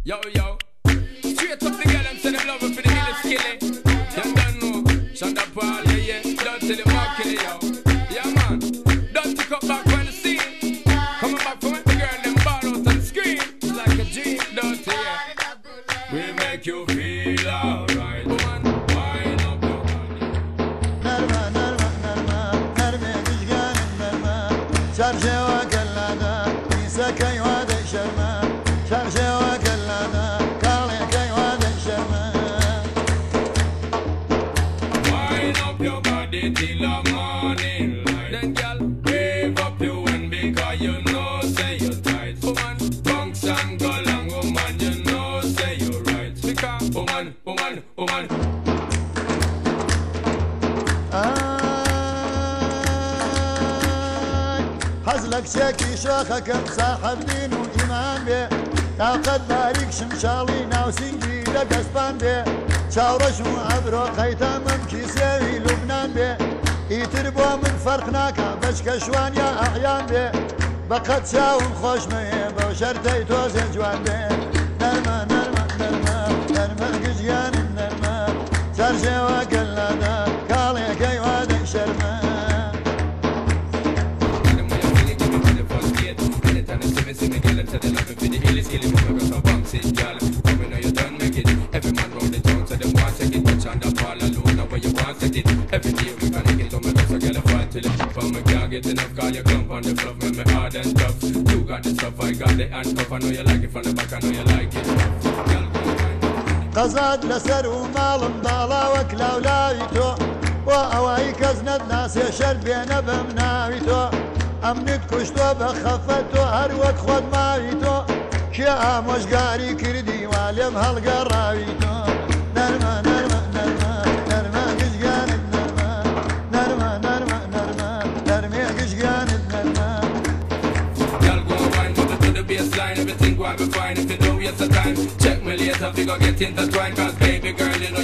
Yo, yo. Straight up the girl and say them love her for the little skilly. Them don't know. Shonda Paul, yeah, yeah. Don't tell them how kill it, yo. Yeah, man. Don't tick up back when the scene. Coming back from the girl, them ball out on the screen. It's like a dream, don't you, yeah. We make you feel alright. Woman, wind up your body. Narma, narma, narma. Narme dişganın narma. Çarşıva kellada. İsa kayvada şerma. Çarşıva kellada. Kale kayvada şerma. Wind up your body till the morning light. Then, girl, wave up your hand because you know say you're tight. Woman, bounce and go long, woman, you know say you're right. Because, woman, woman, woman. حزلك شاكي شاخك صاحب دين وإيمان به ناقد باريك شمشالي ناو سنجي لقسبان به شاورش وعبرو خيتا ممكي سيوي لبنان به يتربو من فرقناك بشك شوان يا أعيان به بقد شاون خوش ميه بوشرتي توزي جوان به نرمى نرمى نرمى نرمى قجيان نرمى شرشي وقلادا قالي كيوادي شرمى Every man round the town so them want to get touch on the ball alone. Now where you want to get every day we gonna get on my best. I gotta fight till it up. I can't get enough. Call you clump on the bluff, make me hard and tough. You got the stuff, I got the handcuff. I know you like it from the back, I know you like it rough. قزاد لسر ومالم ضالا وكلا ولاويتو وأوايك أزند ناس يشر بينا بمناويتو أمنت كشتو بخفتو هروك خود ماويتو كيا مشقاري كردي واليم هالقراويتو نرمى نرمى نرمى نرمى قشقان نرمى نرمى نرمى نرمى نرمى قشقان نرمى Y'all go wine, move it to the baseline. Everything go be fine if you don't waste the time. Check me later, we go get intertwined. Cause baby girl, you know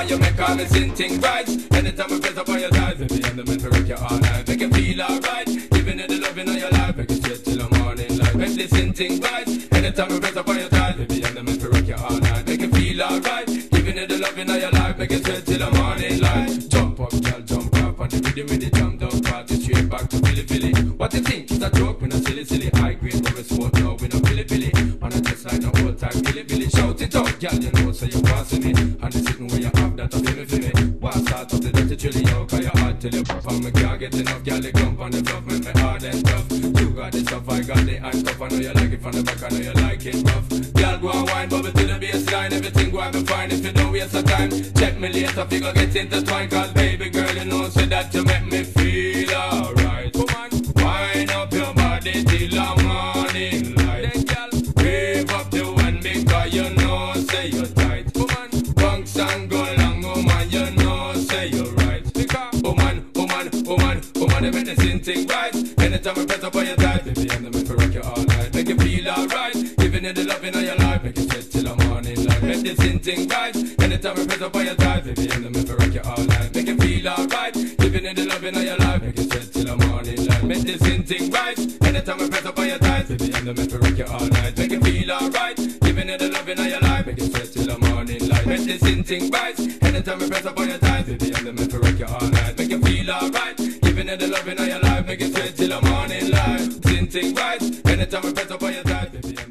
you make all me sing things right. Anytime we press up on your thighs, baby, I'm the man to rock you all night. Make you feel alright. Giving you the love in your life, make you straight till the morning light. Make this sing things right. Anytime we press up on your thighs, baby, I'm the man to rock you all night. Make you feel alright. Giving you the love in your life, make you straight till the morning light. Jump up, girl, jump up on the rhythm with the jump down party straight back to Philly Philly. What you think? It's a joke, we no silly silly. High grade, no sport, no, we no Philly Philly. On a just like the old time Philly Philly. Shout it out, girl, you know, so you passing me. And the sitting where you have that, feel me. Why start up the dirty chili, yo, cause your heart till you pop on me, can't get enough, girl, they clump on the bluff, make me hard and tough. You got the stuff, I got the handcuff, I know you like it from the back, I know you like it rough. Girl, go and wine, bubble to the baseline, everything go and be fine if you don't waste the time. Check me later, we go get intertwined, cause baby girl, you know, so that you make me feel alright. Come on, wind up your body till the morning light. Then, girl, wave up the one because you know, say you're tight. Come on, bounce and go long, woman, you know, say you're right. Because, woman, woman, woman, woman, they make the same thing right. Anytime we press up on your thighs, baby, I'm the man for rock you all night. Make you feel alright, giving you the love in your life, make you sweat till the morning light. Make the same thing right. Anytime we press up on your thighs, baby, I'm the man for rock you all night. Make you feel alright, giving you the love in your life, make you sweat till the morning light. Make the same thing right. Anytime we press up on your thighs, baby, I'm the man for rock you all night. Make you feel alright, giving you the love in your life, make you sweat till the morning light. Make the same thing right. Anytime we press up on your thighs, baby, I'm the man for rock you all night. Make you feel alright, giving you the love in your life, make you sweat till the morning light. Same thing right. Anytime we press up on your thighs, baby.